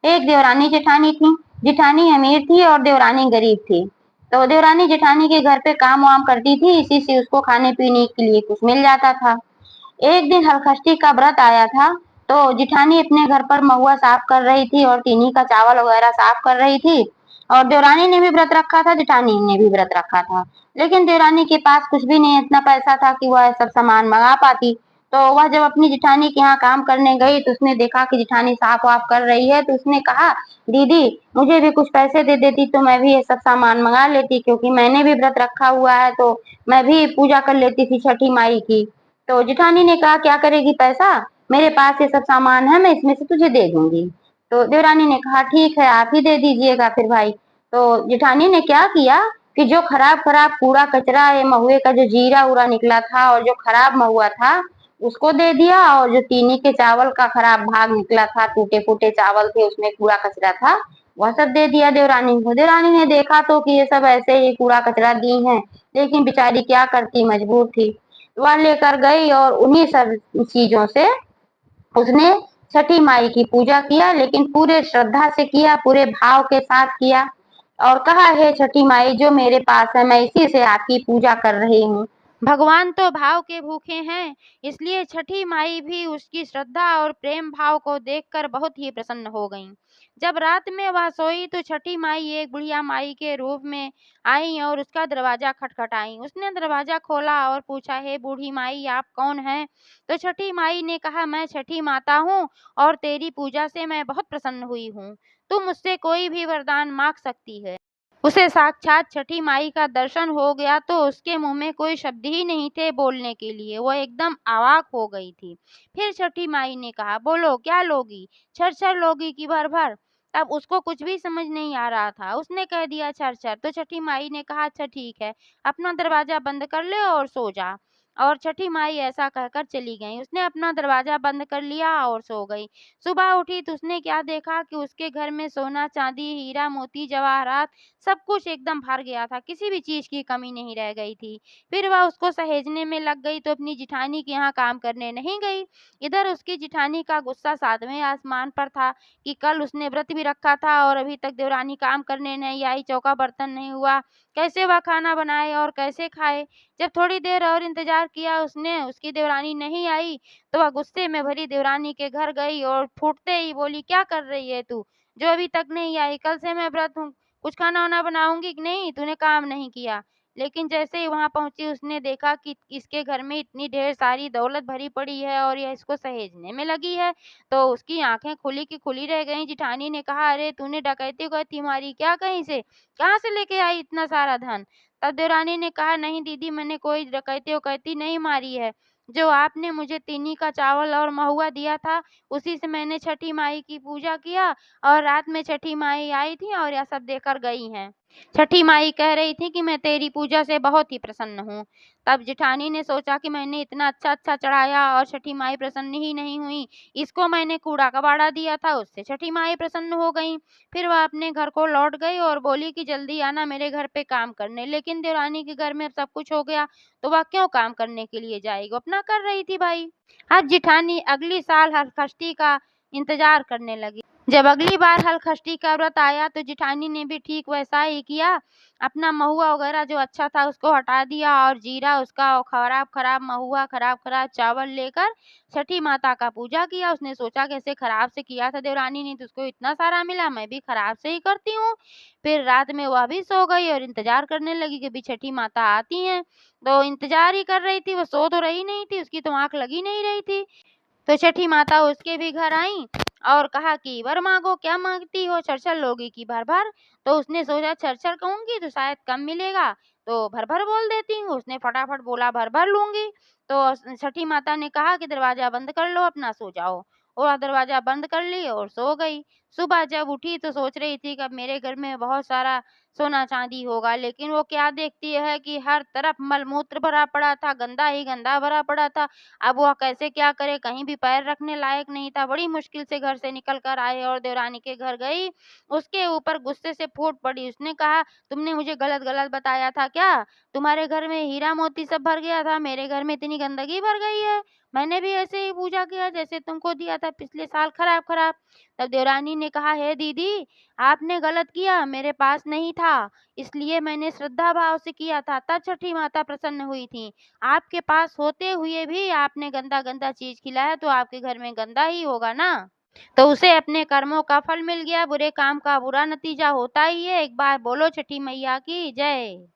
एक देवरानी जेठानी थी। जेठानी अमीर थी और देवरानी गरीब थी। तो देवरानी जेठानी के घर पे काम वाम करती थी, इसी से उसको खाने पीने के लिए कुछ मिल जाता था। एक दिन हलखष्टी का व्रत आया था, तो जेठानी अपने घर पर महुआ साफ कर रही थी और तीनी का चावल वगैरह साफ कर रही थी। और देवरानी ने भी व्रत रखा था, जेठानी ने भी व्रत रखा था। लेकिन देवरानी के पास कुछ भी नहीं इतना पैसा था कि वह सब सामान मंगा पाती। तो वह जब अपनी जेठानी के यहाँ काम करने गई तो उसने देखा कि जेठानी साफ वाफ कर रही है, तो उसने कहा, दीदी मुझे भी कुछ पैसे दे देती तो मैं भी ये सब सामान मंगा लेती, क्योंकि मैंने भी व्रत रखा हुआ है, तो मैं भी पूजा कर लेती थी छठी माई की। तो जेठानी ने कहा, क्या करेगी पैसा, मेरे पास ये सब सामान है, मैं इसमें से तुझे दे दूंगी। तो देवरानी ने कहा, ठीक है आप ही दे दीजिएगा फिर भाई। तो जेठानी ने क्या किया कि जो खराब खराब कूड़ा कचरा, ये महुए का जो जीरा उरा निकला था और जो खराब महुआ था उसको दे दिया, और जो तीनी के चावल का खराब भाग निकला था, टूटे फूटे चावल थे उसमें कूड़ा कचरा था, वह सब दे दिया देवरानी को। देवरानी ने देखा तो कि ये सब ऐसे ही कूड़ा कचरा दी हैं, लेकिन बेचारी क्या करती, मजबूर थी। वह लेकर गई और उन्हीं सब चीजों से उसने छठी माई की पूजा किया, लेकिन पूरे श्रद्धा से किया, पूरे भाव के साथ किया। और कहा, हे छठी माई जो मेरे पास है मैं इसी से आपकी पूजा कर रही हूँ। भगवान तो भाव के भूखे हैं, इसलिए छठी माई भी उसकी श्रद्धा और प्रेम भाव को देखकर बहुत ही प्रसन्न हो गईं। जब रात में वह सोई तो छठी माई एक बुढ़िया माई के रूप में आई और उसका दरवाजा खटखटाई। उसने दरवाजा खोला और पूछा, हे बूढ़ी माई आप कौन हैं? तो छठी माई ने कहा, मैं छठी माता हूँ और तेरी पूजा से मैं बहुत प्रसन्न हुई हूँ। तू मुझसे कोई भी वरदान मांग सकती है। उसे साक्षात छठी माई का दर्शन हो गया तो उसके मुंह में कोई शब्द ही नहीं थे बोलने के लिए, वो एकदम अवाक हो गई थी। फिर छठी माई ने कहा, बोलो क्या लोगी, छर लोगी कि भर भर? तब उसको कुछ भी समझ नहीं आ रहा था, उसने कह दिया छर। तो छठी माई ने कहा, अच्छा ठीक है, अपना दरवाजा बंद कर ले और सो जा। और छठी माई ऐसा कहकर चली गई। उसने अपना दरवाजा बंद कर लिया और सो गई। सुबह उठी तो उसने क्या देखा कि उसके घर में सोना चांदी हीरा मोती जवाहरात सब कुछ एकदम भर गया था, किसी भी चीज की कमी नहीं रह गई थी। फिर वह उसको सहेजने में लग गई तो अपनी जिठानी के यहाँ काम करने नहीं गई। इधर उसकी जिठानी का गुस्सा सातवें आसमान पर था कि कल उसने व्रत भी रखा था और अभी तक देवरानी काम करने नहीं आई, चौका बर्तन नहीं हुआ, कैसे वह खाना बनाए और कैसे खाए। जब थोड़ी देर और इंतजार किया उसने, उसकी देवरानी नहीं आई, तो वह गुस्से में भरी देवरानी के घर गई और फूटते ही बोली, क्या कर रही है तू, जो अभी तक नहीं आई? कल से मैं व्रत हूँ, कुछ खाना-वाना बनाऊँगी कि नहीं? तूने काम नहीं किया। लेकिन जैसे ही वहाँ पहुँची उसने देखा कि इसके घर में इतनी ढेर सारी दौलत भरी पड़ी है और यह इसको सहेजने में लगी है, तो उसकी आँखें खुली की खुली रह गईं। जेठानी ने कहा, अरे तूने डकैती-वकैती मारी क्या कहीं से? कहाँ से लेके आई इतना सारा धन? तब देवरानी ने कहा, नहीं दीदी मैंने कोई डकैती-वकैती नहीं मारी है। जो आपने मुझे तीनी का चावल और महुआ दिया था, उसी से मैंने छठी माई की पूजा किया और रात में छठी माई आई थी और यह सब देकर गई हैं। छठी माई कह रही थी कि मैं तेरी पूजा से बहुत ही प्रसन्न हूँ। तब जेठानी ने सोचा कि मैंने इतना अच्छा-अच्छा चढ़ाया और छठी माई प्रसन्न ही नहीं हुई। इसको मैंने कूड़ा-कबाड़ा दिया था, उससे छठी माई प्रसन्न हो गईं। फिर वह अपने घर को लौट गई और बोली कि जल्दी आना मेरे घर पे काम करने। लेकिन देवरानी के घर में अब सब कुछ हो गया, तो वह क्यों काम करने के लिए जाएगी? वो अपना कर रही थी भाई। अब जेठानी अगली साल हरखष्टी का इंतजार करने लगी। जब अगली बार हलखष्टी का व्रत आया तो जेठानी ने भी ठीक वैसा ही किया। अपना महुआ वगैरह जो अच्छा था उसको हटा दिया और जीरा उसका खराब-खराब महुआ, खराब-खराब चावल लेकर छठी माता का पूजा किया। उसने सोचा कैसे खराब से किया था देवरानी ने तो उसको इतना सारा मिला, मैं भी खराब से ही करती हूँ। फिर रात में वह भी सो गई और इंतजार करने लगी कि अभी छठी माता आती हैं। तो इंतजार ही कर रही थी, वो सो तो रही नहीं थी, उसकी तो आँख लगी नहीं रही थी। तो छठी माता उसके भी घर आईं और कहा कि वर माँगो, क्या माँगती हो? छर-छर लोगी कि भर-भर? तो उसने सोचा छर-छर कहूँगी तो शायद कम मिलेगा, तो भर-भर बोल देती हूँ। उसने फटाफट बोला भर-भर लूँगी। तो छठी माता ने कहा कि दरवाज़ा बंद कर लो, अपना सो जाओ। और दरवाज़ा बंद कर ली और सो गई। सुबह जब उठी तो सोच रही थी कि अब मेरे घर में बहुत सारा सोना-चांदी होगा, लेकिन वो क्या देखती है कि हर तरफ मल-मूत्र भरा पड़ा था, गंदा ही गंदा भरा पड़ा था। अब वह कैसे क्या करे, कहीं भी पैर रखने लायक नहीं था। बड़ी मुश्किल से घर से निकल कर आई और देवरानी के घर गई। उसके ऊपर गुस्से से फूट पड़ी। उसने कहा, तुमने मुझे गलत-गलत बताया था क्या? तुम्हारे घर में हीरा मोती सब भर गया था, मेरे घर में इतनी गंदगी भर गई है। मैंने भी ऐसे ही पूजा किया जैसे तुमको दिया था पिछले साल खराब-खराब। तब देवरानी ने कहा, हे दीदी, आपने गलत किया, मेरे पास नहीं था, इसलिए मैंने श्रद्धा भाव से किया था, तब छठी माता प्रसन्न हुई थी। आपके पास होते हुए भी आपने गंदा-गंदा चीज़ खिलाया तो आपके घर में गंदा ही होगा ना। तो उसे अपने कर्मों का फल मिल गया, बुरे काम का बुरा नतीजा होता ही है। एक बार बोलो छठी मैया की जय।